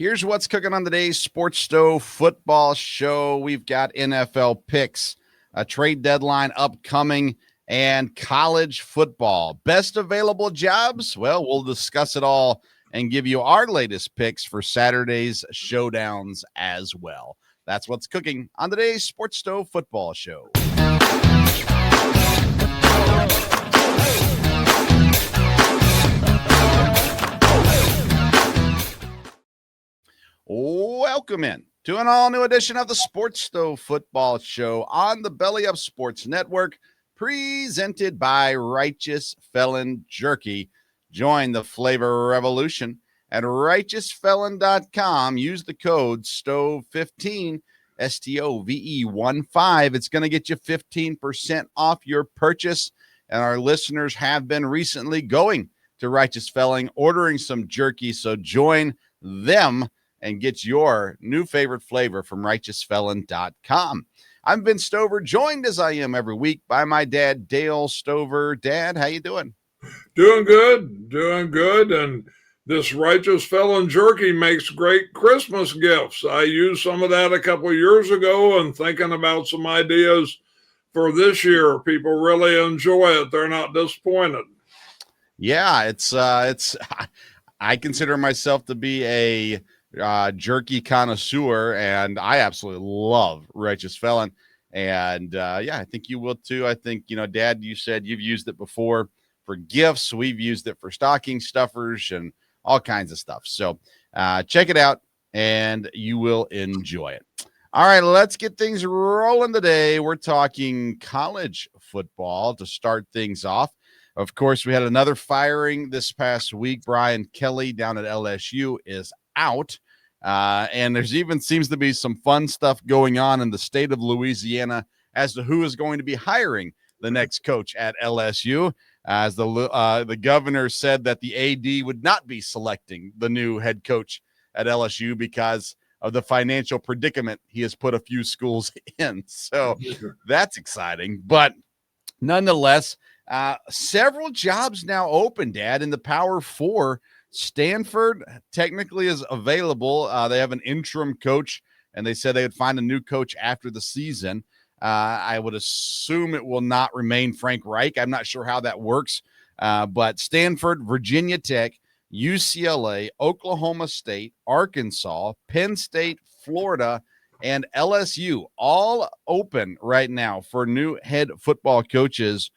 Here's what's cooking on today's Sports Stove football show. We've got NFL picks, a trade deadline upcoming, and college football. Best available jobs? Well, we'll discuss it all and give you our latest picks for Saturday's showdowns as well. That's what's cooking on today's Sports Stove football show. Welcome in to an all-new edition of the Sports Stove Football Show on the Belly Up Sports Network, presented by Righteous Felon Jerky. Join the flavor revolution at righteousfelon.com. Use the code STOVE15, STOVE15. It's going to get you 15% off your purchase, and our listeners have been recently going to Righteous Felon, ordering some jerky, so join them and get your new favorite flavor from righteousfelon.com. I'm Vince Stover, joined as I am every week by my dad, Dale Stover. Dad, how you doing? Doing good. And this Righteous Felon jerky makes great Christmas gifts. I used some of that a couple of years ago and thinking about some ideas for this year. People really enjoy it. They're not disappointed. Yeah, it's I consider myself to be a jerky connoisseur, and I absolutely love Righteous Felon. And I think you will too. I think, Dad, you said you've used it before for gifts. We've used it for stocking stuffers and all kinds of stuff. So check it out and you will enjoy it. All right, let's get things rolling today. We're talking college football to start things off. Of course, we had another firing this past week. Brian Kelly down at LSU is out. And there's even seems to be some fun stuff going on in the state of Louisiana as to who is going to be hiring the next coach at LSU, as the governor said that the AD would not be selecting the new head coach at LSU because of the financial predicament he has put a few schools in. So that's exciting. But nonetheless, several jobs now open, Dad, in the Power Four. Stanford technically is available. They have an interim coach, and they said they would find a new coach after the season. I would assume it will not remain Frank Reich. I'm not sure how that works. But Stanford, Virginia Tech, UCLA, Oklahoma State, Arkansas, Penn State, Florida, and LSU all open right now for new head football coaches.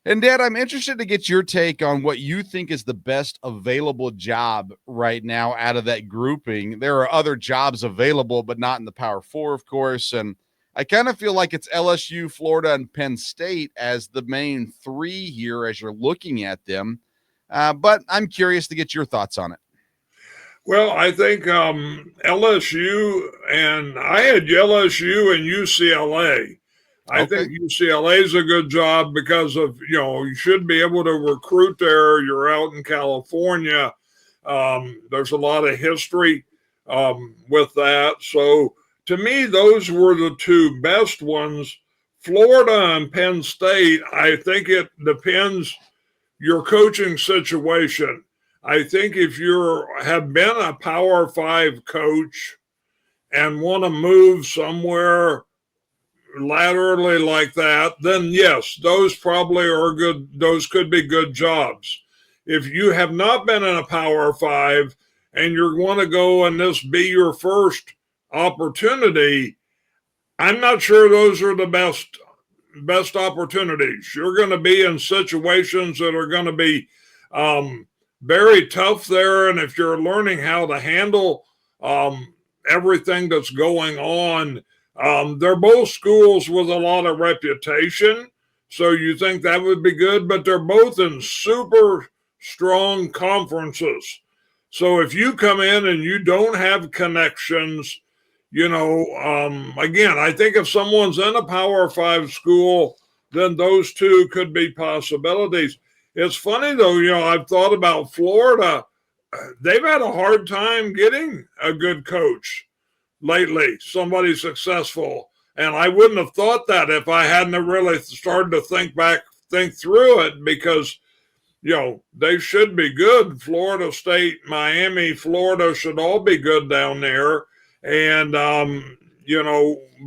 And, Dad, I'm interested to get your take on what you think is the best available job right now out of that grouping. There are other jobs available, but not in the Power Four, of course. And I kind of feel like it's LSU, Florida, and Penn State as the main three here as you're looking at them. But I'm curious to get your thoughts on it. Well, I think LSU, and I had LSU and UCLA. I think UCLA is a good job because of, you should be able to recruit there. You're out in California. There's a lot of history with that. So to me, those were the two best ones. Florida and Penn State, I think it depends your coaching situation. I think if you have been a Power 5 coach and want to move somewhere laterally like that, then yes, those probably are good. Those could be good jobs. If you have not been in a Power 5 and you want to go and this be your first opportunity, I'm not sure those are the best opportunities. You're going to be in situations that are going to be very tough there, and if you're learning how to handle everything that's going on, they're both schools with a lot of reputation, so you think that would be good, but they're both in super strong conferences. So if you come in and you don't have connections, again, I think if someone's in a Power 5 school, then those two could be possibilities. It's funny, though, I've thought about Florida. They've had a hard time getting a good coach lately, somebody successful. And I wouldn't have thought that if I hadn't really started to think through it, because they should be good. Florida State, Miami, Florida should all be good down there. And,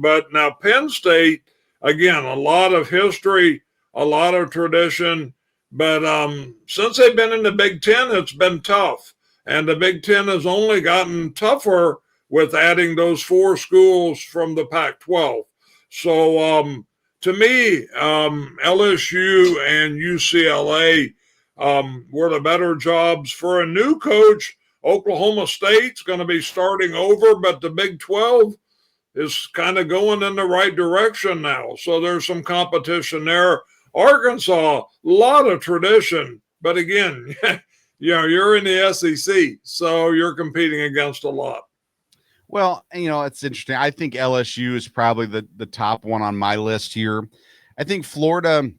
but now Penn State, again, a lot of history, a lot of tradition. But since they've been in the Big Ten, it's been tough. And the Big Ten has only gotten tougher with adding those 4 schools from the Pac-12. So to me, LSU and UCLA were the better jobs. For a new coach, Oklahoma State's going to be starting over, but the Big 12 is kind of going in the right direction now. So there's some competition there. Arkansas, a lot of tradition, but again, you're in the SEC, so you're competing against a lot. Well, it's interesting. I think LSU is probably the top one on my list here. I think Florida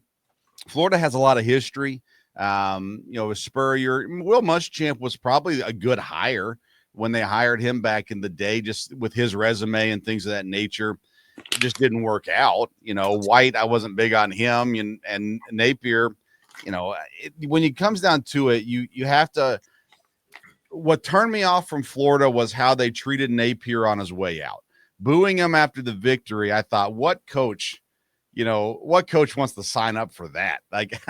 has a lot of history. With Spurrier, Will Muschamp was probably a good hire when they hired him back in the day, just with his resume and things of that nature. It just didn't work out. White, I wasn't big on him, and Napier, when it comes down to it, you have to. What turned me off from Florida was how they treated Napier on his way out, booing him after the victory. I thought, what coach wants to sign up for that? Like,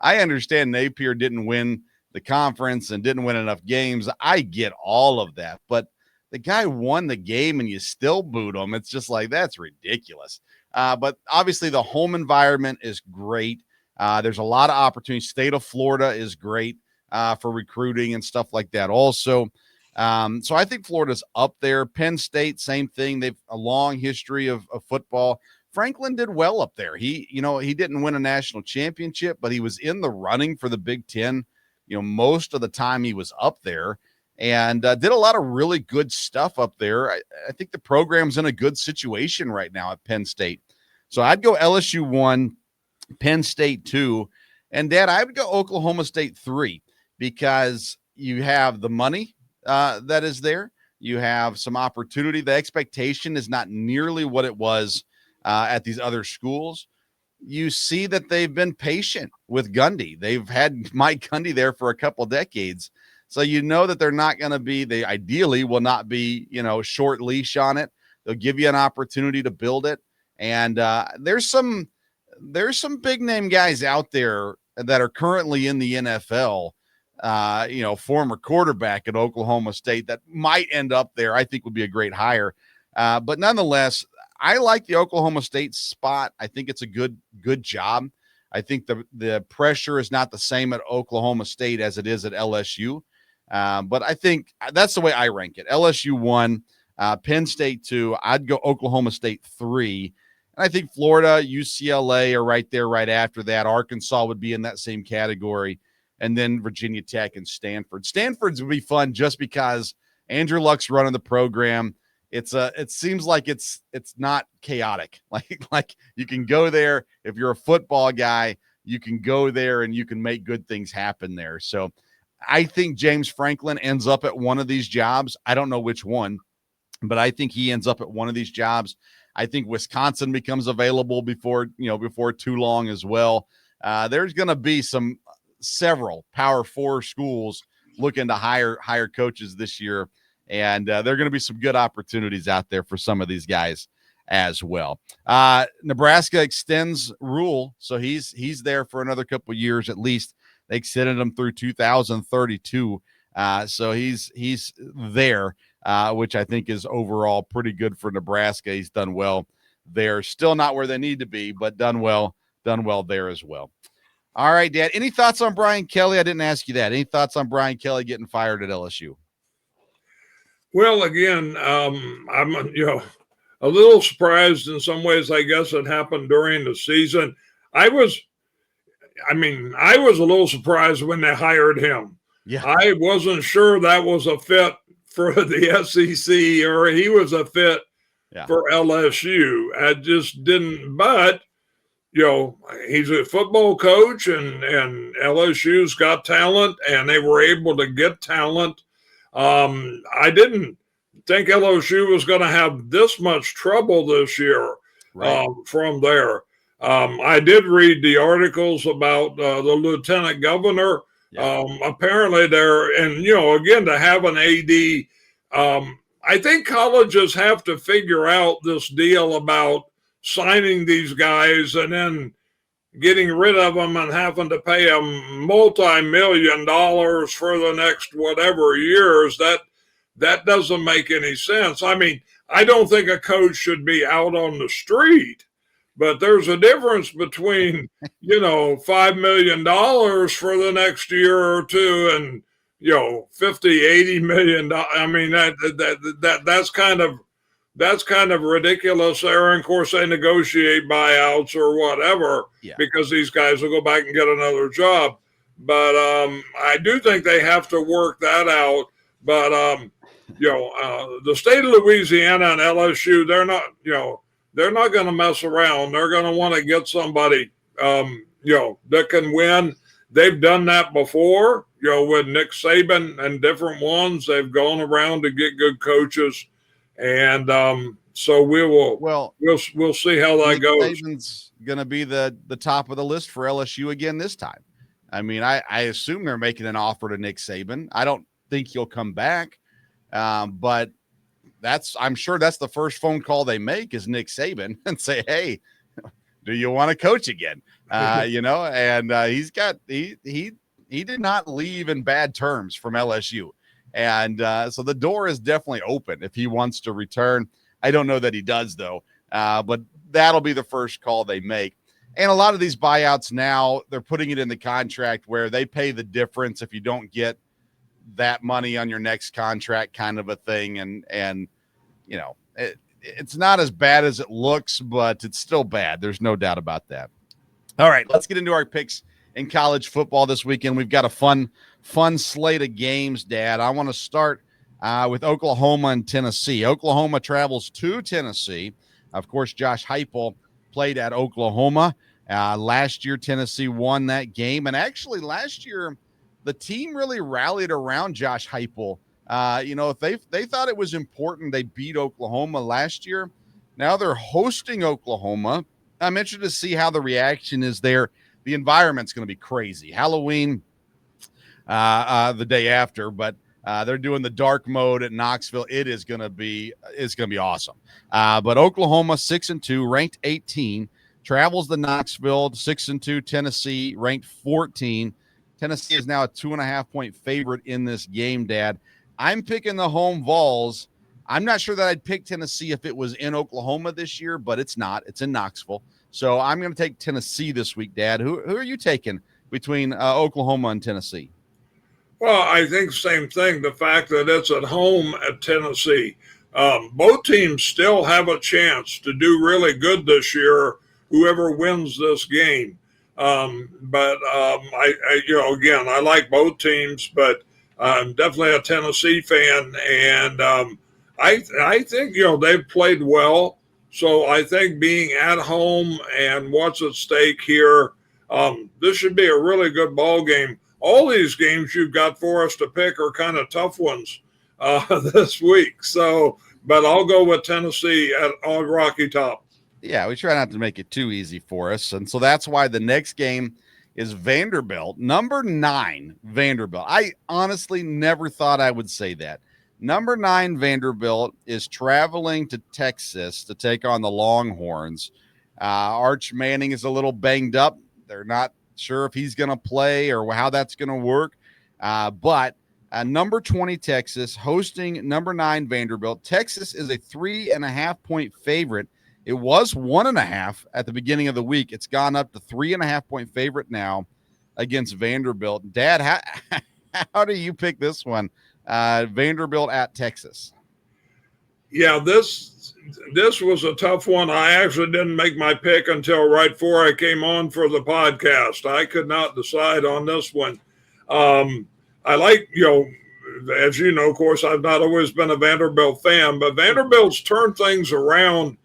I understand Napier didn't win the conference and didn't win enough games. I get all of that, but the guy won the game and you still booed him. It's just like, that's ridiculous. But obviously the home environment is great. There's a lot of opportunities. State of Florida is great for recruiting and stuff like that also. So I think Florida's up there. Penn State, same thing. They've a long history of football. Franklin did well up there. He didn't win a national championship, but he was in the running for the Big Ten, most of the time he was up there, and did a lot of really good stuff up there. I think the program's in a good situation right now at Penn State. So I'd go LSU 1, Penn State 2, and Dad, I would go Oklahoma State 3, because you have the money that is there. You have some opportunity. The expectation is not nearly what it was at these other schools. You see that they've been patient with Gundy. They've had Mike Gundy there for a couple decades. So that they're not going to be, they ideally will not be, short leash on it. They'll give you an opportunity to build it. And there's some big name guys out there that are currently in the NFL, former quarterback at Oklahoma State that might end up there. I think would be a great hire. But nonetheless, I like the Oklahoma State spot. I think it's a good job. I think the pressure is not the same at Oklahoma State as it is at LSU. But I think that's the way I rank it. LSU 1, Penn State 2. I'd go Oklahoma State 3. And I think Florida, UCLA are right there right after that. Arkansas would be in that same category. And then Virginia Tech and Stanford. Stanford's would be fun just because Andrew Luck's running the program. It seems like it's not chaotic. Like you can go there. If you're a football guy, you can go there and you can make good things happen there. So I think James Franklin ends up at one of these jobs. I don't know which one, but I think he ends up at one of these jobs. I think Wisconsin becomes available before too long as well. There's going to be several Power 4 schools looking to hire coaches this year. And there are going to be some good opportunities out there for some of these guys as well. Nebraska extends Rule, so he's there for another couple of years at least. They extended him through 2032, so he's there, which I think is overall pretty good for Nebraska. He's done well there. Still not where they need to be, but done well there as well. All right, Dad. Any thoughts on Brian Kelly? I didn't ask you that. Any thoughts on Brian Kelly getting fired at LSU? Well, again, I'm a little surprised in some ways. I guess it happened during the season. I was a little surprised when they hired him. Yeah, I wasn't sure that was a fit for the SEC or he was a fit for LSU. I just didn't. But he's a football coach, and LSU's got talent, and they were able to get talent. I didn't think LSU was going to have this much trouble this year from there. I did read the articles about the lieutenant governor. Yeah. Apparently, and again, to have an AD, I think colleges have to figure out this deal about signing these guys and then getting rid of them and having to pay them multi-million dollars for the next whatever years. That doesn't make any sense. I mean, I don't think a coach should be out on the street, but there's a difference between $5 million for the next year or two and 50-80 million. I mean, that's kind of ridiculous there. And of course, they negotiate buyouts or whatever because these guys will go back and get another job. But I do think they have to work that out. But the state of Louisiana and LSU, they're not going to mess around. They're going to want to get somebody that can win. They've done that before, with Nick Saban and different ones. They've gone around to get good coaches. And so we'll see how that goes. Saban's going to be the top of the list for LSU again this time. I mean, I assume they're making an offer to Nick Saban. I don't think he'll come back, but I'm sure that's the first phone call they make is Nick Saban and say, "Hey, do you want to coach again?" And he did not leave in bad terms from LSU. And so the door is definitely open if he wants to return. I don't know that he does, though, but that'll be the first call they make. And a lot of these buyouts now, they're putting it in the contract where they pay the difference if you don't get that money on your next contract, kind of a thing. And it's not as bad as it looks, but it's still bad. There's no doubt about that. All right, let's get into our picks in college football this weekend. We've got a fun slate of games, Dad. I want to start with Oklahoma and Tennessee. Oklahoma travels to Tennessee. Of course, Josh Heupel played at Oklahoma. Last year, Tennessee won that game. And actually, last year, the team really rallied around Josh Heupel. If they thought it was important, they beat Oklahoma last year. Now they're hosting Oklahoma. I'm interested to see how the reaction is there. The environment's going to be crazy. Halloween the day after, but they're doing the dark mode at Knoxville. It's going to be awesome. But Oklahoma 6-2, ranked 18, travels to Knoxville. 6-2 Tennessee, ranked 14. Tennessee is now a 2.5-point favorite in this game, Dad. I'm picking the home Vols. I'm not sure that I'd pick Tennessee if it was in Oklahoma this year, but it's not. It's in Knoxville. So I'm going to take Tennessee this week, Dad. Who are you taking between Oklahoma and Tennessee? Well, I think same thing. The fact that it's at home at Tennessee. Both teams still have a chance to do really good this year, whoever wins this game. But I like both teams, but I'm definitely a Tennessee fan. And I think, they've played well. So I think being at home and what's at stake here, this should be a really good ball game. All these games you've got for us to pick are kind of tough ones this week. So, but I'll go with Tennessee on Rocky Top. Yeah, we try not to make it too easy for us. And so that's why the next game is Vanderbilt, number 9 Vanderbilt. I honestly never thought I would say that. Number 9 Vanderbilt is traveling to Texas to take on the Longhorns. Arch Manning is a little banged up. They're not sure if he's going to play or how that's going to work. But number 20 Texas hosting number 9 Vanderbilt. Texas is a 3.5-point favorite. It was 1.5 at the beginning of the week. It's gone up to 3.5-point favorite now against Vanderbilt. Dad, how do you pick this one? Vanderbilt at Texas. Yeah, this was a tough one. I actually didn't make my pick until right before I came on for the podcast. I could not decide on this one. I like, as you know, of course, I've not always been a Vanderbilt fan, but Vanderbilt's turned things around.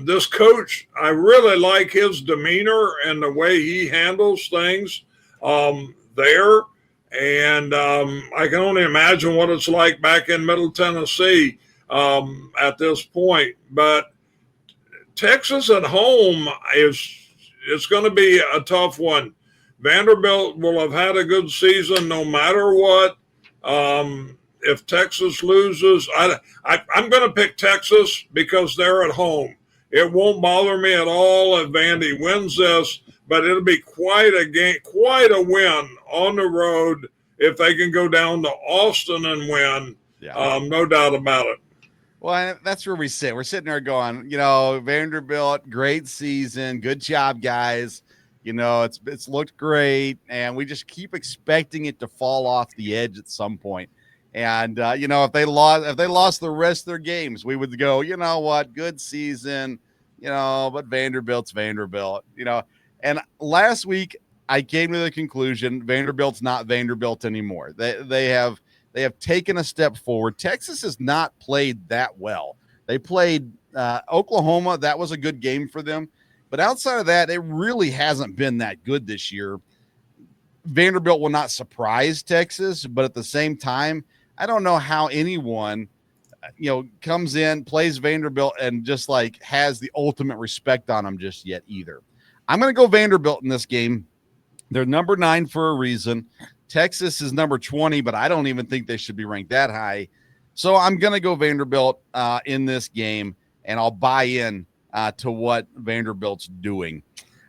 This coach, I really like his demeanor and the way he handles things there. And I can only imagine what it's like back in Middle Tennessee at this point. But Texas at home is it's going to be a tough one. Vanderbilt will have had a good season no matter what. If Texas loses, I'm going to pick Texas because they're at home. It won't bother me at all if Vandy wins this, but it'll be quite a game, quite a win on the road if they can go down to Austin and win. Yeah. No doubt about it. Well, that's where we sit. We're sitting there going, Vanderbilt, great season, good job, guys. It's looked great, and we just keep expecting it to fall off the edge at some point. And if they lost the rest of their games, we would go, you know what, good season, but Vanderbilt's Vanderbilt, And last week I came to the conclusion Vanderbilt's not Vanderbilt anymore. They have taken a step forward. Texas has not played that well. They played Oklahoma. That was a good game for them. But outside of that, it really hasn't been that good this year. Vanderbilt will not surprise Texas, but at the same time, I don't know how anyone, comes in, plays Vanderbilt, and just like has the ultimate respect on them just yet either. I'm going to go Vanderbilt in this game. They're number 9 for a reason. Texas is number 20, but I don't even think they should be ranked that high. So I'm going to go Vanderbilt in this game, and I'll buy in to what Vanderbilt's doing.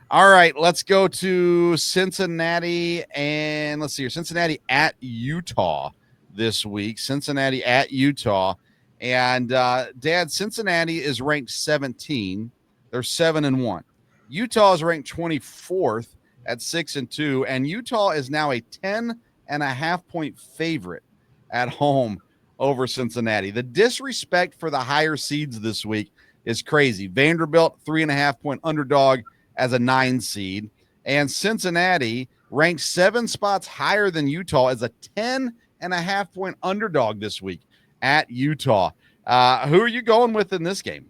All right, let's go to Cincinnati, and let's see here. Cincinnati at Utah this week. Cincinnati at Utah. And, Dad, Cincinnati is ranked 17. They're 7-1. Utah is ranked 24th at 6-2, and Utah is now a 10.5-point favorite at home over Cincinnati. The disrespect for the higher seeds this week is crazy. Vanderbilt, 3.5-point underdog as a 9 seed, and Cincinnati ranked 7 spots higher than Utah as a 10.5-point underdog this week at Utah. Who are you going with in this game?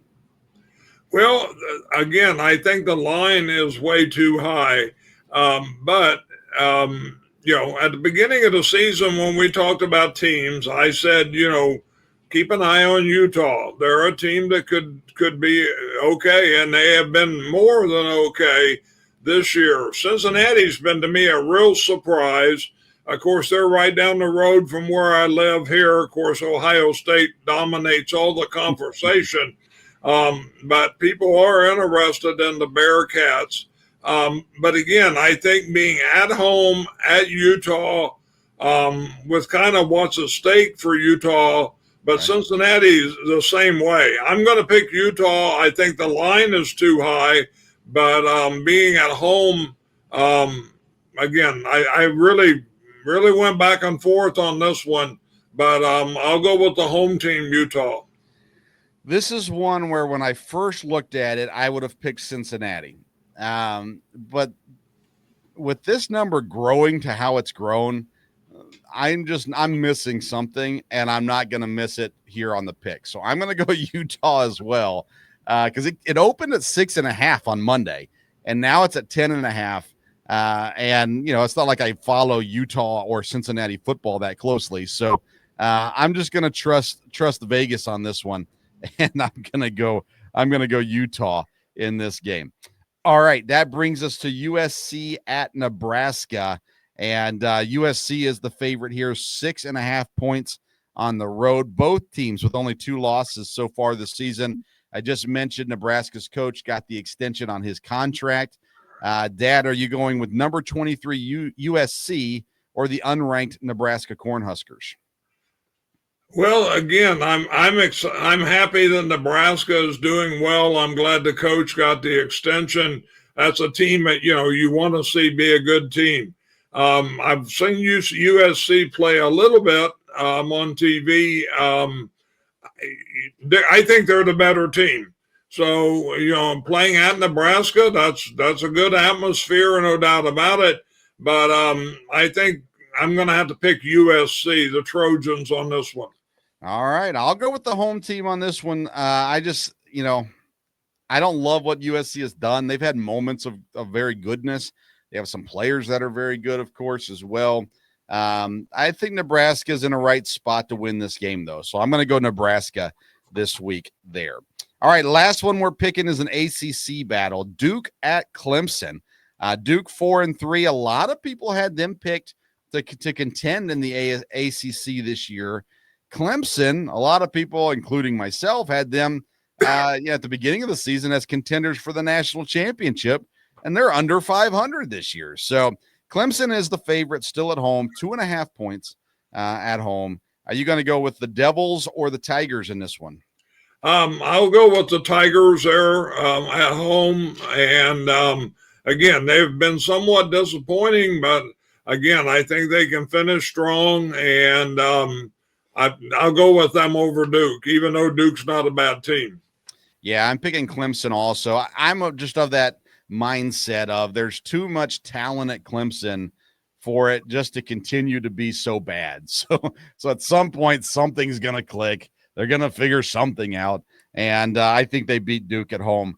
Well, again, I think the line is way too high. But at the beginning of the season, when we talked about teams, I said, keep an eye on Utah. They're a team that could be okay, and they have been more than okay this year. Cincinnati's been, to me, a real surprise. Of course, they're right down the road from where I live here. Of course, Ohio State dominates all the conversation. But people are interested in the Bearcats. But again, I think being at home at Utah with kind of what's at stake for Utah, but right. Cincinnati's the same way. I'm going to pick Utah. I think the line is too high, but being at home, again, I really went back and forth on this one, but I'll go with the home team, Utah. This is one where when I first looked at it, I would have picked Cincinnati. But with this number growing to how it's grown, I'm missing something, and I'm not going to miss it here on the pick. So I'm going to go Utah as well. Cause it opened at 6.5 on Monday, and now it's at 10.5. And it's not like I follow Utah or Cincinnati football that closely. So, I'm just going to trust Vegas on this one. And I'm going to go Utah in this game. All right, that brings us to USC at Nebraska, and USC is the favorite here, 6.5 points on the road. Both teams with only 2 losses so far this season. I just mentioned Nebraska's coach got the extension on his contract. Dad, are you going with number 23 USC or the unranked Nebraska Cornhuskers? Well, again, I'm happy that Nebraska is doing well. I'm glad the coach got the extension. That's a team that you want to see be a good team. I've seen USC play a little bit on TV. I think they're the better team. So playing at Nebraska, that's a good atmosphere, no doubt about it. But I think I'm going to have to pick USC, the Trojans, on this one. All right, I'll go with the home team on this one. I just, I don't love what USC has done. They've had moments of very goodness. They have some players that are very good, of course, as well. I think Nebraska is in a right spot to win this game, though. So I'm going to go Nebraska this week there. All right, last one we're picking is an ACC battle. Duke at Clemson. Duke 4-3. A lot of people had them picked to contend in the ACC this year. Clemson, a lot of people, including myself, had them at the beginning of the season as contenders for the national championship, and they're under 500 this year. So Clemson is the favorite, still at home, 2.5 points at home. Are you going to go with the Devils or the Tigers in this one? I'll go with the Tigers there at home. And again, they've been somewhat disappointing, but again, I think they can finish strong. And I'll go with them over Duke, even though Duke's not a bad team. Yeah, I'm picking Clemson also. I'm just of that mindset of there's too much talent at Clemson for it just to continue to be so bad. So at some point, something's going to click. They're going to figure something out. And I think they beat Duke at home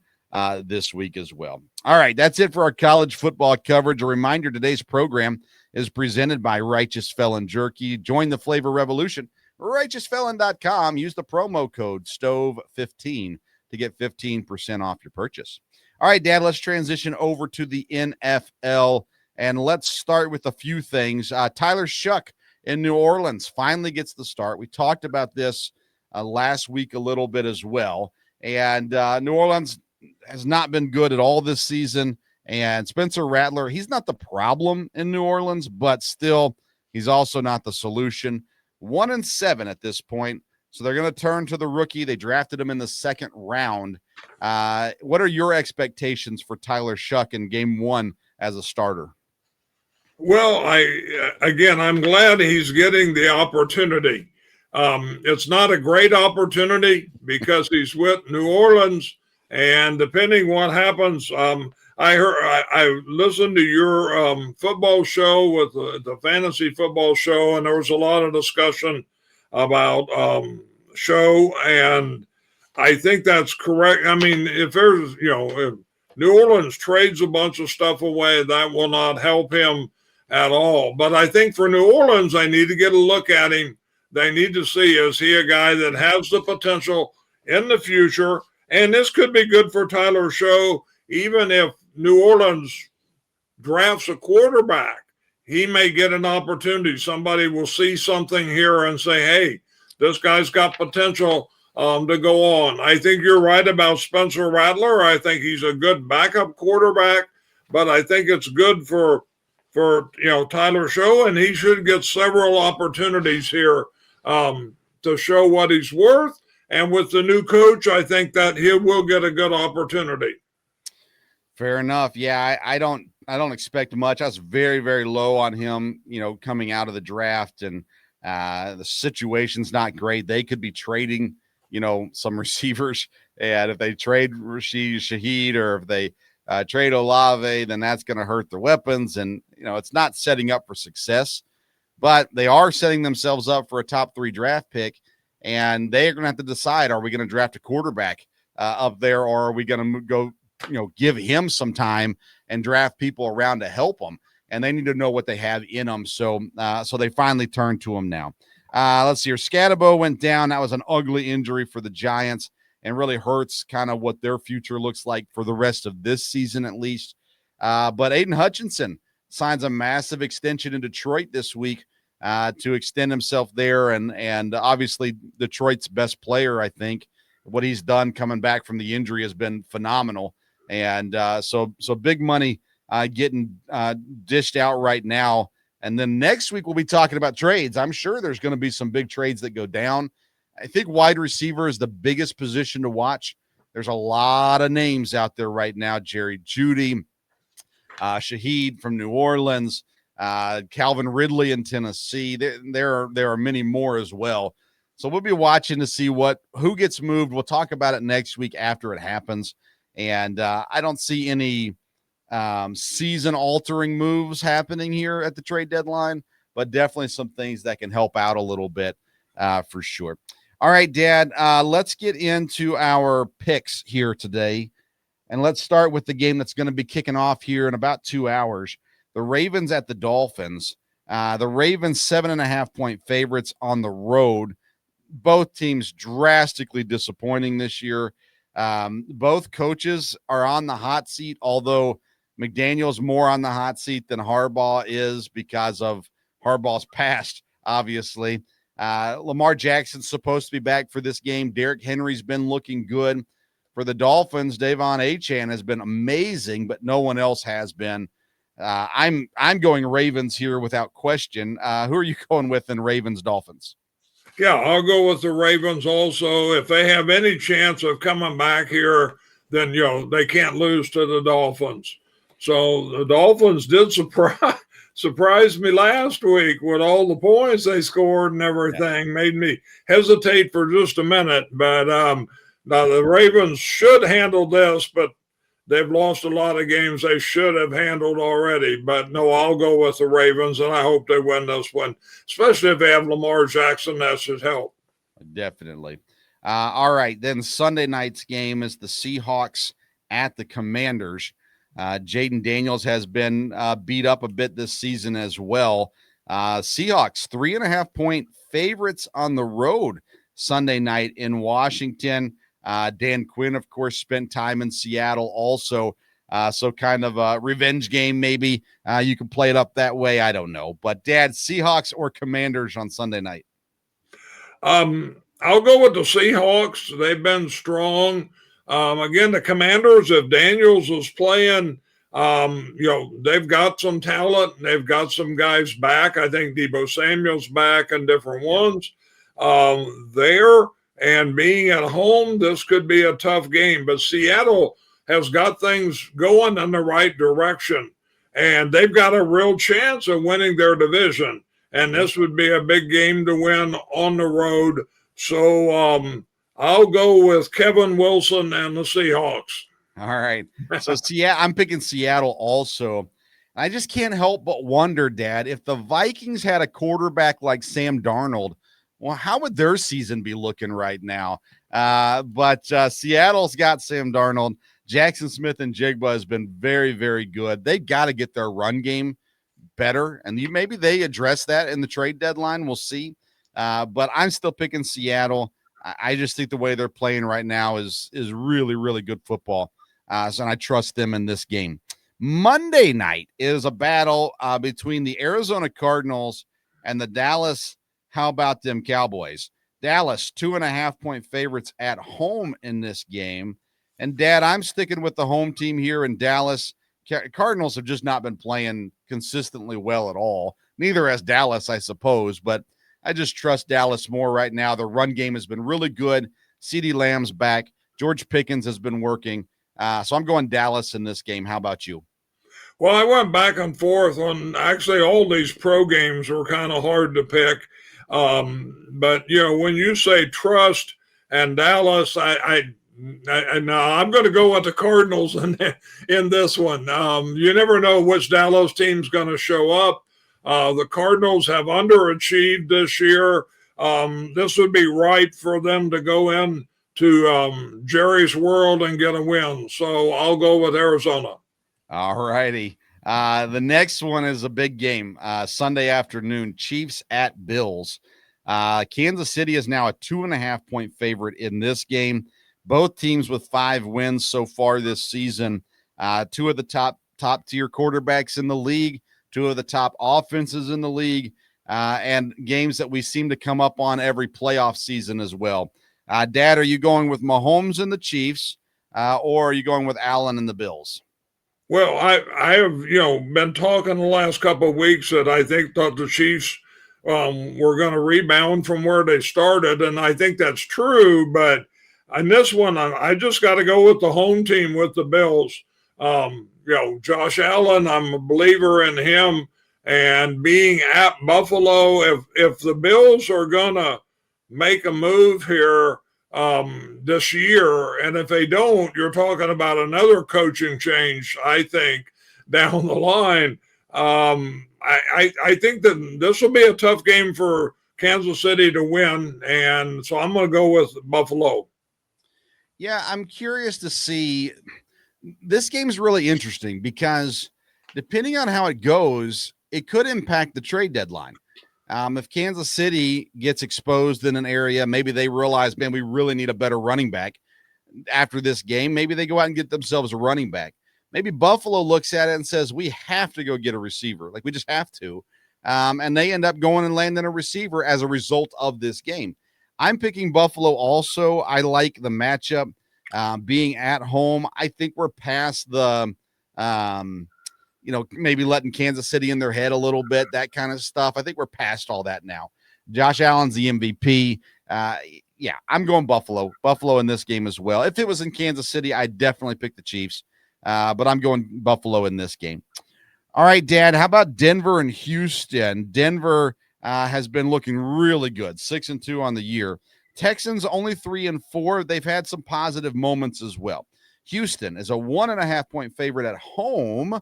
this week as well. All right, that's it for our college football coverage. A reminder, today's program is presented by Righteous Felon Jerky. Join the flavor revolution. RighteousFelon.com. Use the promo code STOVE15 to get 15% off your purchase. All right, Dad, let's transition over to the NFL, and let's start with a few things. Tyler Shuck in New Orleans finally gets the start. We talked about this last week a little bit as well, and New Orleans has not been good at all this season, and Spencer Rattler, he's not the problem in New Orleans, but still, he's also not the solution. 1-7 at this point. So they're going to turn to the rookie. They drafted him in the second round. What are your expectations for Tyler Shuck in game one as a starter? Well, I'm glad he's getting the opportunity. It's not a great opportunity because he's with New Orleans, and depending what happens, I listened to your football show with the fantasy football show, and there was a lot of discussion about show, and I think that's correct. I mean, if New Orleans trades a bunch of stuff away, that will not help him at all. But I think for New Orleans, they need to get a look at him. They need to see, is he a guy that has the potential in the future? And this could be good for Tyler Shuck, even if New Orleans drafts a quarterback. He may get an opportunity. Somebody will see something here and say, hey, this guy's got potential to go on. I think you're right about Spencer Rattler. I think he's a good backup quarterback, but I think it's good for Tyler Shuck, and he should get several opportunities here to show what he's worth. And with the new coach, I think that he will get a good opportunity. Fair enough. Yeah, I don't expect much. I was very, very low on him, coming out of the draft, and the situation's not great. They could be trading, some receivers, and if they trade Rashid Shaheed or if they trade Olave, then that's going to hurt their weapons, and it's not setting up for success. But they are setting themselves up for a top 3 draft pick, and they're going to have to decide: are we going to draft a quarterback up there, or are we going to go? Give him some time and draft people around to help him. And they need to know what they have in them. So they finally turned to him now. Let's see here. Scatabo went down. That was an ugly injury for the Giants and really hurts kind of what their future looks like for the rest of this season, at least. But Aiden Hutchinson signs a massive extension in Detroit this week to extend himself there. And obviously Detroit's best player, I think. What he's done coming back from the injury has been phenomenal. And so big money getting dished out right now. And then next week we'll be talking about trades. I'm sure there's going to be some big trades that go down. I think wide receiver is the biggest position to watch. There's a lot of names out there right now. Jerry Jeudy, Shaheed from New Orleans, Calvin Ridley in Tennessee. There are many more as well. So we'll be watching to see who gets moved. We'll talk about it next week after it happens. And I don't see any season-altering moves happening here at the trade deadline, but definitely some things that can help out a little bit for sure. All right, Dad, let's get into our picks here today. And let's start with the game that's going to be kicking off here in about 2 hours. The Ravens at the Dolphins. The Ravens 7.5-point favorites on the road. Both teams drastically disappointing this year. Both coaches are on the hot seat, although McDaniel's more on the hot seat than Harbaugh is because of Harbaugh's past, obviously. Lamar Jackson's supposed to be back for this game. Derrick Henry's been looking good. For the Dolphins, Devon Achane has been amazing, but no one else has been. I'm going Ravens here without question. Who are you going with in Ravens Dolphins? Yeah, I'll go with the Ravens also. If they have any chance of coming back here, then they can't lose to the Dolphins. So the Dolphins did surprise me last week with all the points they scored and everything. Made me hesitate for just a minute. But now the Ravens should handle this, but they've lost a lot of games they should have handled already. But no, I'll go with the Ravens, and I hope they win this one, especially if they have Lamar Jackson. That should help. Definitely. All right, then Sunday night's game is the Seahawks at the Commanders. Jaden Daniels has been beat up a bit this season as well. Seahawks 3.5-point favorites on the road Sunday night in Washington. Dan Quinn, of course, spent time in Seattle also. So kind of a revenge game, maybe. You can play it up that way. I don't know. But, Dad, Seahawks or Commanders on Sunday night? I'll go with the Seahawks. They've been strong. Again, the Commanders, if Daniels is playing, they've got some talent. They've got some guys back. I think Deebo Samuel's back and different ones there. And being at home, this could be a tough game. But Seattle has got things going in the right direction. And they've got a real chance of winning their division. And this would be a big game to win on the road. So I'll go with Kevin Wilson and the Seahawks. All right. So I'm picking Seattle also. I just can't help but wonder, Dad, if the Vikings had a quarterback like Sam Darnold, well, how would their season be looking right now? But Seattle's got Sam Darnold. Jackson Smith and Jigba has been very, very good. They got to get their run game better, and maybe they address that in the trade deadline. We'll see. But I'm still picking Seattle. I just think the way they're playing right now is really, really good football. So I trust them in this game. Monday night is a battle between the Arizona Cardinals and the Dallas. How about them Cowboys? Dallas, 2.5-point favorites at home in this game. And, Dad, I'm sticking with the home team here in Dallas. Cardinals have just not been playing consistently well at all. Neither has Dallas, I suppose, but I just trust Dallas more right now. The run game has been really good. CeeDee Lamb's back. George Pickens has been working. So I'm going Dallas in this game. How about you? Well, I went back and forth on actually all these pro games were kind of hard to pick. But, when you say trust and Dallas, I'm going to go with the Cardinals in this one. You never know which Dallas team's going to show up. The Cardinals have underachieved this year. This would be right for them to go in to Jerry's World and get a win. So I'll go with Arizona. All righty. The next one is a big game, Sunday afternoon, Chiefs at Bills. Kansas City is now a 2.5-point favorite in this game. Both teams with 5 wins so far this season. Two of the top tier quarterbacks in the league, 2 of the top offenses in the league, and games that we seem to come up on every playoff season as well. Dad, are you going with Mahomes and the Chiefs, or are you going with Allen and the Bills? Well, I have been talking the last couple of weeks that I think that the Chiefs were going to rebound from where they started, and I think that's true. But in this one, I just got to go with the home team with the Bills. Josh Allen, I'm a believer in him, and being at Buffalo, if the Bills are going to make a move here this year, and if they don't, you're talking about another coaching change, I think, down the line. I think that this will be a tough game for Kansas City to win, and so I'm going to go with Buffalo. Yeah, I'm curious to see. This game's really interesting because depending on how it goes, it could impact the trade deadline. If Kansas City gets exposed in an area, maybe they realize, man, we really need a better running back. after this game. Maybe they go out and get themselves a running back. Maybe Buffalo looks at it and says, we have to go get a receiver. Like, we just have to. And they end up going and landing a receiver as a result of this game. I'm picking Buffalo also. I like the matchup. Being at home, I think we're past the, maybe letting Kansas City in their head a little bit, that kind of stuff. I think we're past all that now. Josh Allen's the MVP. Yeah, I'm going Buffalo. Buffalo in this game as well. If it was in Kansas City, I'd definitely pick the Chiefs. But I'm going Buffalo in this game. All right, Dad, how about Denver and Houston? Denver has been looking really good, 6-2 on the year. Texans only 3-4. They've had some positive moments as well. Houston is a 1.5-point favorite at home.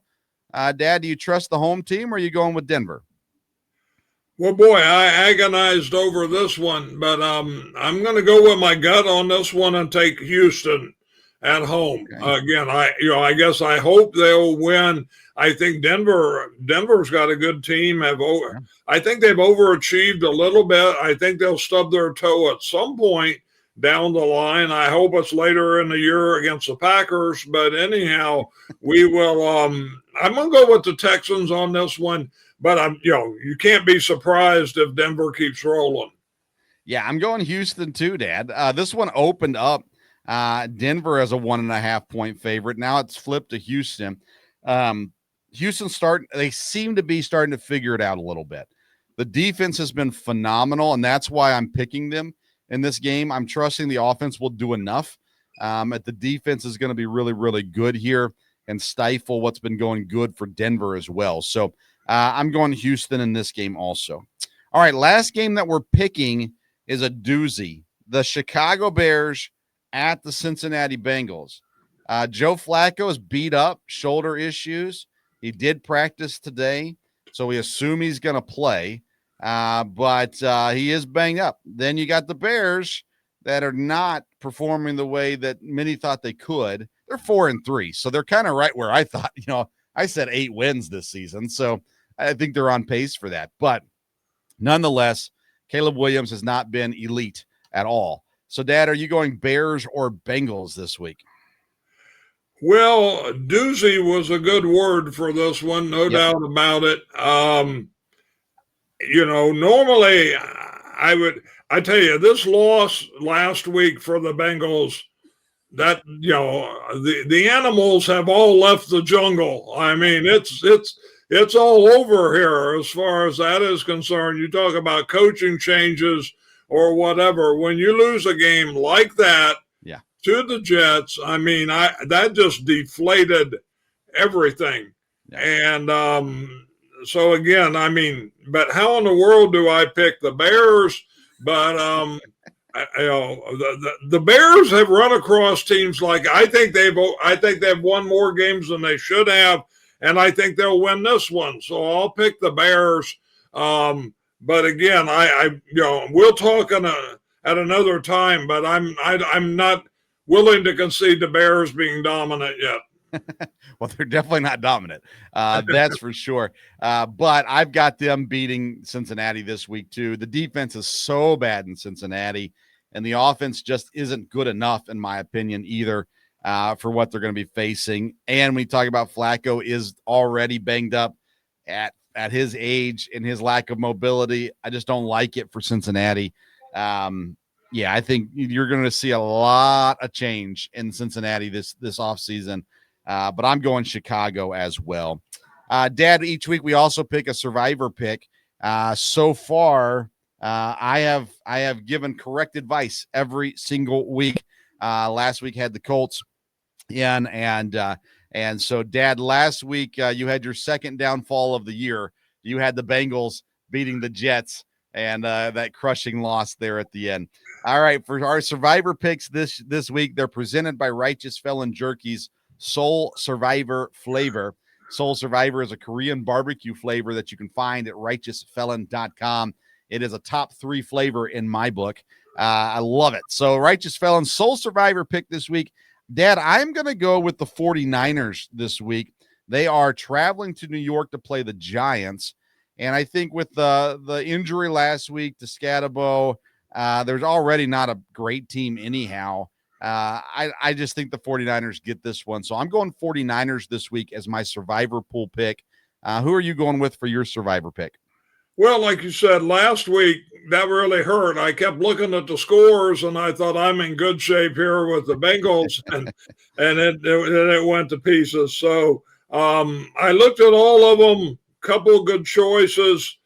Dad, do you trust the home team, or are you going with Denver? Well, boy, I agonized over this one, but I'm going to go with my gut on this one and take Houston at home. Okay. Again, I guess I hope they'll win. I think Denver's got a good team. I think they've overachieved a little bit. I think they'll stub their toe at some point down the line. I hope it's later in the year against the Packers. But anyhow, we will. I'm going to go with the Texans on this one. But you can't be surprised if Denver keeps rolling. Yeah, I'm going Houston too, Dad. This one opened up Denver as a 1.5-point favorite. Now it's flipped to Houston. Houston they seem to be starting to figure it out a little bit. The defense has been phenomenal, and that's why I'm picking them in this game. I'm trusting the offense will do enough. The defense is going to be really, really good here and stifle what's been going good for Denver as well. So I'm going Houston in this game also. All right, last game that we're picking is a doozy. The Chicago Bears at the Cincinnati Bengals. Joe Flacco is beat up, shoulder issues. He did practice today, so we assume he's going to play, but he is banged up. Then you got the Bears that are not performing the way that many thought they could. They're 4-3, so they're kind of right where I thought. I said 8 wins this season, so I think they're on pace for that. But nonetheless, Caleb Williams has not been elite at all. So, Dad, are you going Bears or Bengals this week? Well, doozy was a good word for this one, no doubt about it. Normally I tell you, this loss last week for the Bengals, that, the animals have all left the jungle. I mean, it's all over here as far as that is concerned. You talk about coaching changes or whatever. When you lose a game like that, to the Jets, I mean, that just deflated everything. Yeah. And so again, I mean, but how in the world do I pick the Bears? But the Bears have run across teams like I think they've won more games than they should have, and I think they'll win this one. So I'll pick the Bears. But again, we'll talk at another time. But I'm not willing to concede the Bears being dominant yet. Well, they're definitely not dominant. That's for sure. But I've got them beating Cincinnati this week too. The defense is so bad in Cincinnati, and the offense just isn't good enough, in my opinion, either, for what they're going to be facing. And when you talk about Flacco is already banged up at his age and his lack of mobility, I just don't like it for Cincinnati. Yeah, I think you're going to see a lot of change in Cincinnati this offseason, but I'm going Chicago as well. Dad, each week we also pick a survivor pick. So far, I have given correct advice every single week. Last week had the Colts in, and so, Dad, last week you had your second downfall of the year. You had the Bengals beating the Jets and that crushing loss there at the end. All right, for our survivor picks this week, they're presented by Righteous Felon Jerky's Soul Survivor flavor. Soul Survivor is a Korean barbecue flavor that you can find at righteousfelon.com. It is a top 3 flavor in my book. I love it. So Righteous Felon Soul Survivor pick this week. Dad, I'm going to go with the 49ers this week. They are traveling to New York to play the Giants. And I think with the injury last week to Scatabo, there's already not a great team anyhow. I just think the 49ers get this one. So I'm going 49ers this week as my survivor pool pick. Who are you going with for your survivor pick? Well, like you said, last week, that really hurt. I kept looking at the scores, and I thought I'm in good shape here with the Bengals, and it went to pieces. So I looked at all of them, couple of good choices,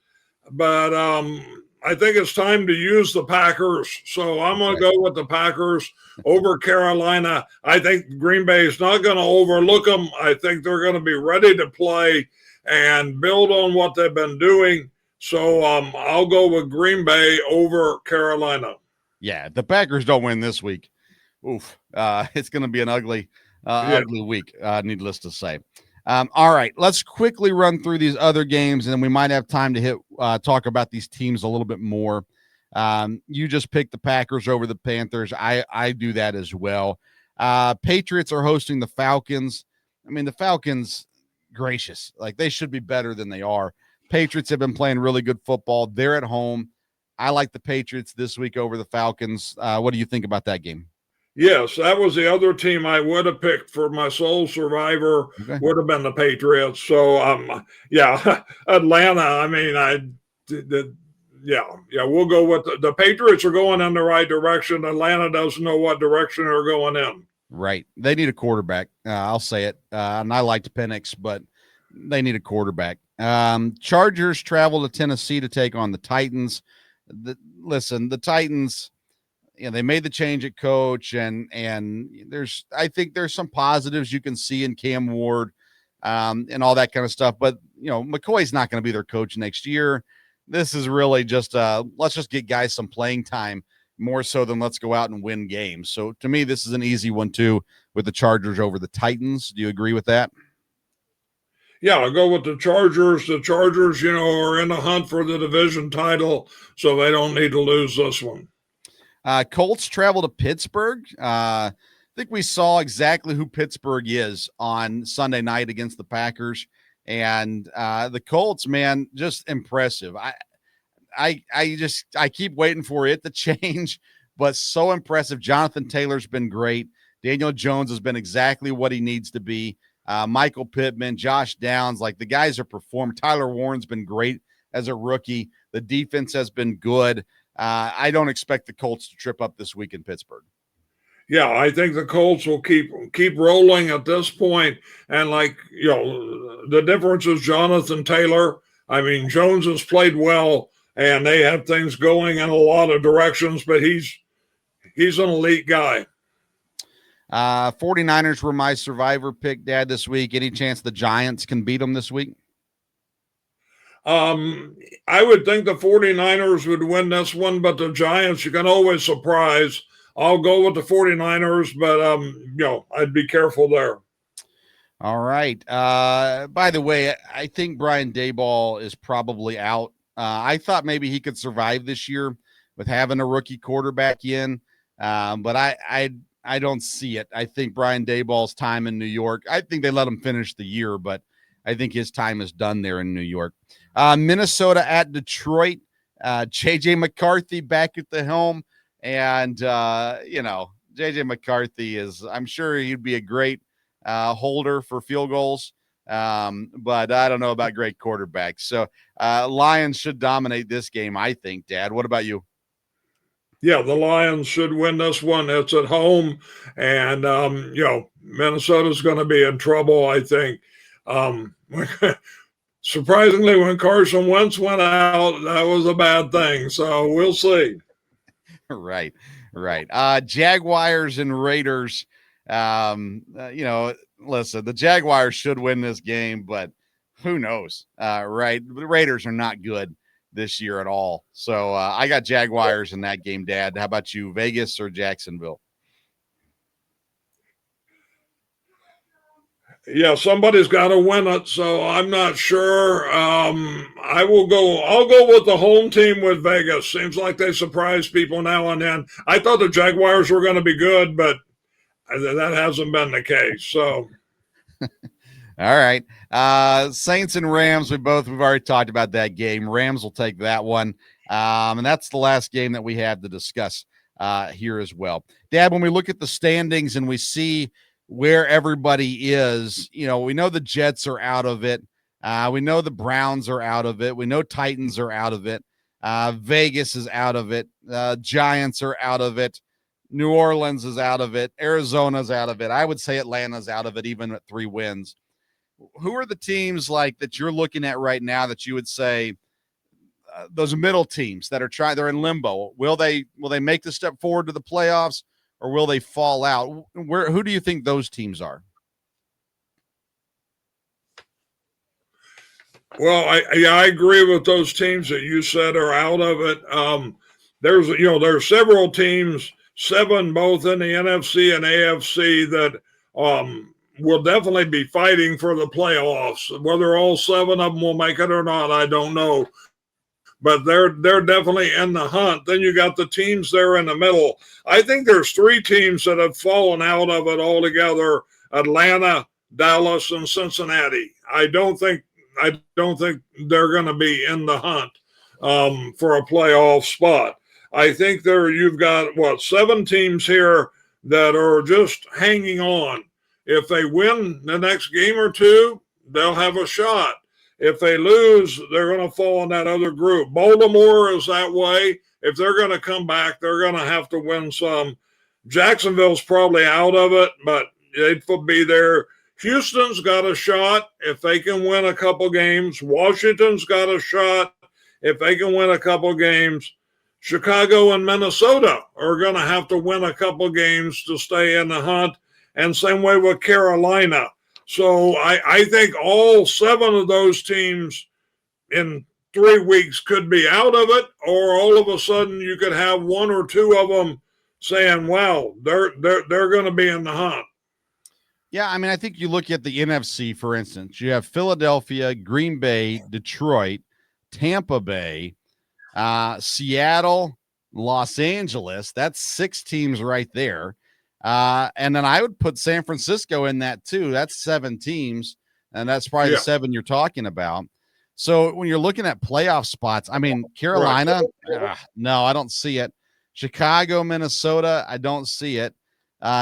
but I think it's time to use the Packers. So I'm going to go with the Packers over Carolina. I think Green Bay is not going to overlook them. I think they're going to be ready to play and build on what they've been doing. So I'll go with Green Bay over Carolina. Yeah, the Packers don't win this week. Oof, it's going to be an ugly week, needless to say. All right, let's quickly run through these other games, and then we might have time to talk about these teams a little bit more. You just picked the Packers over the Panthers. I do that as well. Patriots are hosting the Falcons. I mean, the Falcons, gracious, like they should be better than they are. Patriots have been playing really good football. They're at home. I like the Patriots this week over the Falcons. What do you think about that game? Yes, that was the other team I would have picked for my sole survivor. Okay. Would have been the Patriots. So, yeah, Atlanta. I mean, we'll go with the Patriots are going in the right direction. Atlanta doesn't know what direction they're going in. Right. They need a quarterback. I'll say it. And I liked Penix, but they need a quarterback. Chargers travel to Tennessee to take on the Titans. The Titans, they made the change at coach, and I think there's some positives you can see in Cam Ward, and all that kind of stuff. But McCoy's not going to be their coach next year. This is really just let's just get guys some playing time more so than let's go out and win games. So to me, this is an easy one too with the Chargers over the Titans. Do you agree with that? Yeah, I'll go with the Chargers. The Chargers, are in the hunt for the division title, so they don't need to lose this one. Colts travel to Pittsburgh. I think we saw exactly who Pittsburgh is on Sunday night against the Packers. And the Colts, man, just impressive. I keep waiting for it to change, but so impressive. Jonathan Taylor's been great. Daniel Jones has been exactly what he needs to be. Michael Pittman, Josh Downs, like the guys are performing. Tyler Warren's been great as a rookie. The defense has been good. I don't expect the Colts to trip up this week in Pittsburgh. Yeah, I think the Colts will keep rolling at this point. And the difference is Jonathan Taylor. I mean, Jones has played well, and they have things going in a lot of directions, but he's an elite guy. 49ers were my survivor pick, Dad, this week. Any chance the Giants can beat them this week? I would think the 49ers would win this one, but the Giants, you can always surprise. I'll go with the 49ers, but, I'd be careful there. All right. By the way, I think Brian Daboll is probably out. I thought maybe he could survive this year with having a rookie quarterback in, but I don't see it. I think Brian Daboll's time in New York, I think they let him finish the year, but I think his time is done there in New York. Minnesota at Detroit. J.J. McCarthy back at the helm. And, J.J. McCarthy I'm sure he'd be a great holder for field goals. But I don't know about great quarterbacks. So Lions should dominate this game, I think, Dad. What about you? Yeah, the Lions should win this one. It's at home. And, Minnesota's going to be in trouble, I think. Surprisingly, when Carson Wentz went out, that was a bad thing. So we'll see. Right. Jaguars and Raiders. Listen, the Jaguars should win this game, but who knows? Right. The Raiders are not good this year at all. So I got Jaguars in that game, Dad. How about you, Vegas or Jacksonville? Yeah, somebody's got to win it, so I'm not sure. I'll go with the home team with Vegas. Seems like they surprise people now and then. I thought the Jaguars were going to be good, but that hasn't been the case. So, all right. Saints and Rams, we've already talked about that game. Rams will take that one. And that's the last game that we have to discuss. here as well. Dad, when we look at the standings and we see where everybody is, we know the Jets are out of it. We know the Browns are out of it. We know Titans are out of it. Vegas is out of it. Giants are out of it. New Orleans is out of it. Arizona's out of it. I would say Atlanta's out of it, even at 3 wins. Who are the teams like that you're looking at right now that you would say those middle teams that are they're in limbo? Will they make the step forward to the playoffs, or will they fall out? Who do you think those teams are? Well, I agree with those teams that you said are out of it. There's several teams, 7 both in the NFC and AFC, that will definitely be fighting for the playoffs. Whether all 7 of them will make it or not, I don't know. But they're definitely in the hunt. Then you got the teams there in the middle. I think there's 3 teams that have fallen out of it altogether: Atlanta, Dallas, and Cincinnati. I don't think they're going to be in the hunt for a playoff spot. I think you've got 7 teams here that are just hanging on. If they win the next game or 2, they'll have a shot. If they lose, they're going to fall in that other group. Baltimore is that way. If they're going to come back, they're going to have to win some. Jacksonville's probably out of it, but they'd be there. Houston's got a shot if they can win a couple games. Washington's got a shot if they can win a couple games. Chicago and Minnesota are going to have to win a couple games to stay in the hunt, and same way with Carolina. So I think all 7 of those teams in 3 weeks could be out of it, or all of a sudden you could have 1 or 2 of them saying, well, they're going to be in the hunt. Yeah, I mean, I think you look at the NFC, for instance. You have Philadelphia, Green Bay, Detroit, Tampa Bay, Seattle, Los Angeles. That's 6 teams right there. And then I would put San Francisco in that too. That's 7 teams, and that's probably the 7 you're talking about. So when you're looking at playoff spots, I mean, Carolina, no, I don't see it. Chicago, Minnesota, I don't see it.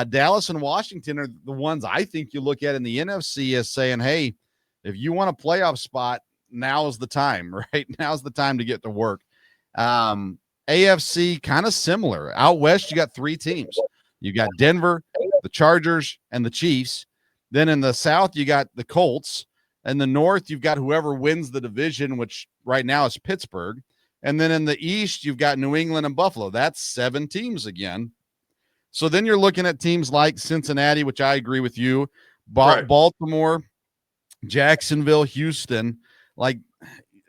Dallas and Washington are the ones I think you look at in the NFC as saying, hey, if you want a playoff spot, now is the time, right? Now's the time to get to work. AFC, kind of similar. Out west, you got 3 teams. You got Denver, the Chargers, and the Chiefs. Then in the South, you got the Colts. In the North, you've got whoever wins the division, which right now is Pittsburgh. And then in the East, you've got New England and Buffalo. That's 7 teams again. So then you're looking at teams like Cincinnati, which I agree with you, Baltimore, Jacksonville, Houston, like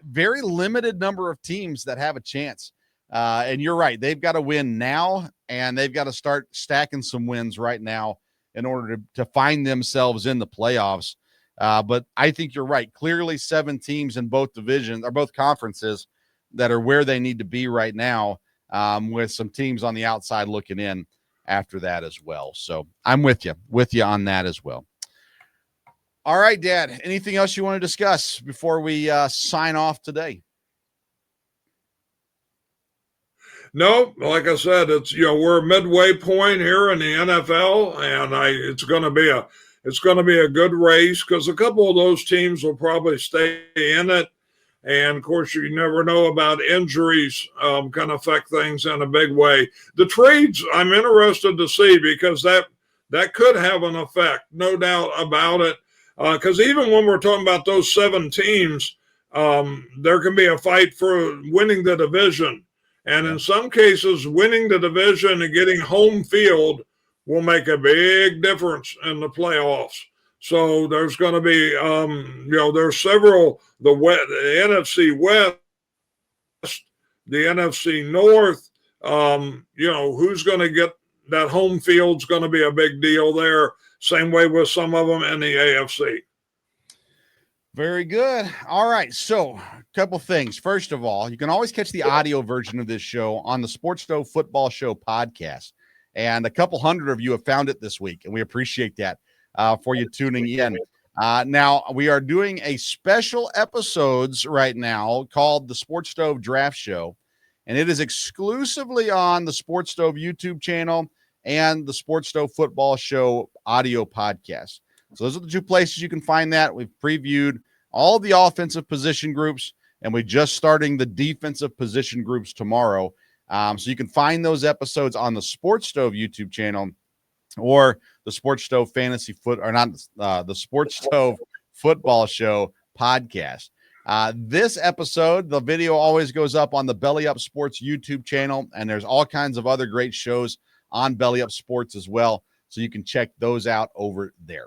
very limited number of teams that have a chance. And you're right. They've got to win now, and they've got to start stacking some wins right now in order to find themselves in the playoffs. But I think you're right. Clearly 7 teams in both divisions or both conferences that are where they need to be right now, with some teams on the outside looking in after that as well. So I'm with you on that as well. All right, Dad, anything else you want to discuss before we sign off today? No, like I said, it's we're a midway point here in the NFL, and it's going to be a good race because a couple of those teams will probably stay in it, and of course you never know about injuries can affect things in a big way. The trades I'm interested to see because that could have an effect, no doubt about it. Because even when we're talking about those 7 teams, there can be a fight for winning the division. And in some cases, winning the division and getting home field will make a big difference in the playoffs. So there's going to be, there's several, the NFC West, the NFC North, who's going to get that home field's going to be a big deal there. Same way with some of them in the AFC. Very good. All right. So a couple things. First of all, you can always catch the audio version of this show on the Sports Stove Football Show podcast. And a couple hundred of you have found it this week, and we appreciate that for you tuning in. Now, we are doing a special episodes right now called the Sports Stove Draft Show. and it is exclusively on the Sports Stove YouTube channel and the Sports Stove Football Show audio podcast. So those are the two places you can find that. We've previewed all the offensive position groups, and we're just starting the defensive position groups tomorrow. So you can find those episodes on the Sports Stove YouTube channel or the Sports Stove Fantasy the Sports Stove Football Show podcast. This episode, the video always goes up on the Belly Up Sports YouTube channel, and there's all kinds of other great shows on Belly Up Sports as well, so you can check those out over there.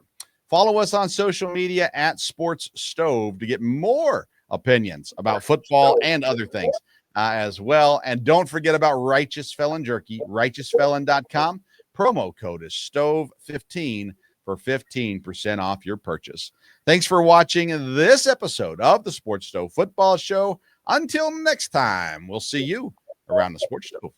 Follow us on social media at Sports Stove to get more opinions about football and other things as well. And don't forget about Righteous Felon Jerky, righteousfelon.com. Promo code is STOVE15 for 15% off your purchase. Thanks for watching this episode of the Sports Stove Football Show. Until next time, we'll see you around the Sports Stove.